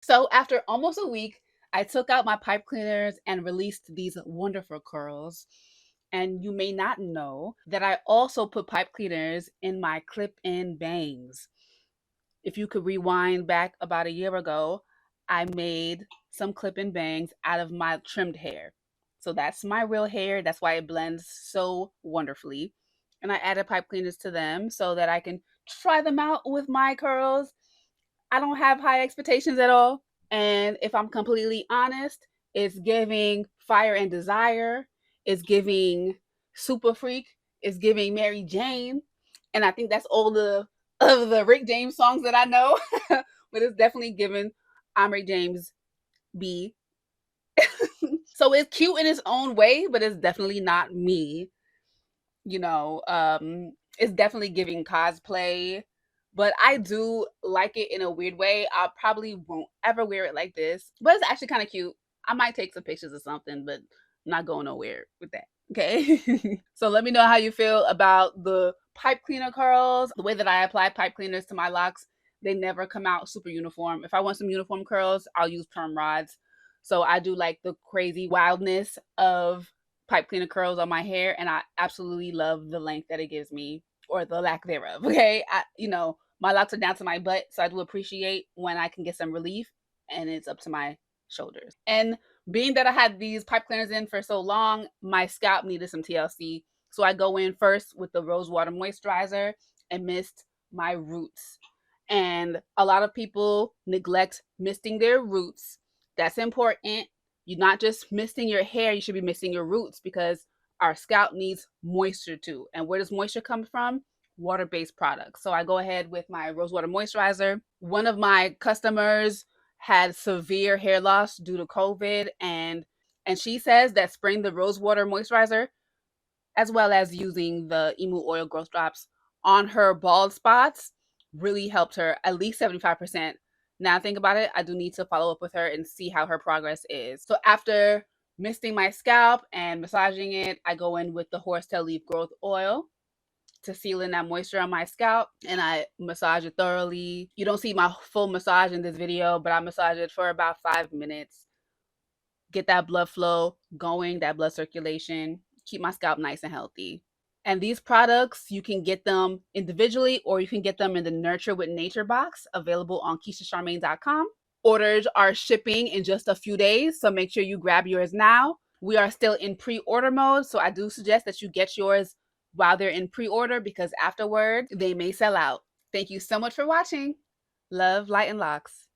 So after almost a week, I took out my pipe cleaners and released these wonderful curls. And you may not know that I also put pipe cleaners in my clip-in bangs. If you could rewind back about a year ago, I made some clip-in bangs out of my trimmed hair. So that's my real hair. That's why it blends so wonderfully. And I added pipe cleaners to them so that I can try them out with my curls. I don't have high expectations at all. And if I'm completely honest, it's giving fire and desire. It's giving super freak. It's giving Mary Jane. And I think that's all of the Rick James songs that I know. But it's definitely giving I'm Rick James B. So it's cute in its own way, but it's definitely not me. You know, it's definitely giving cosplay, but I do like it in a weird way. I probably won't ever wear it like this, but it's actually kind of cute. I might take some pictures or something, but I'm not going nowhere with that. Okay. So let me know how you feel about the pipe cleaner curls. The way that I apply pipe cleaners to my locks, they never come out super uniform. If I want some uniform curls, I'll use perm rods. So I do like the crazy wildness of pipe cleaner curls on my hair, and I absolutely love the length that it gives me, or the lack thereof. Okay, my locks are down to my butt, so I do appreciate when I can get some relief, and it's up to my shoulders. And being that I had these pipe cleaners in for so long, my scalp needed some TLC, so I go in first with the rose water moisturizer and mist my roots. And a lot of people neglect misting their roots. That's important. You're not just misting your hair, you should be misting your roots, because our scalp needs moisture too. And where does moisture come from? Water-based products. So I go ahead with my rose water moisturizer. One of my customers had severe hair loss due to COVID, and she says that spraying the rose water moisturizer, as well as using the emu oil growth drops on her bald spots, really helped her at least 75%. Now think about it, I do need to follow up with her and see how her progress is. So after misting my scalp and massaging it, I go in with the horsetail leaf growth oil to seal in that moisture on my scalp, and I massage it thoroughly. You don't see my full massage in this video, but I massage it for about 5 minutes. Get that blood flow going, that blood circulation, keep my scalp nice and healthy. And these products, you can get them individually, or you can get them in the Nurture with Nature box, available on KeishaCharmaine.com. Orders are shipping in just a few days, so make sure you grab yours now. We are still in pre-order mode, so I do suggest that you get yours while they're in pre-order, because afterwards they may sell out. Thank you so much for watching. Love, light, and locks.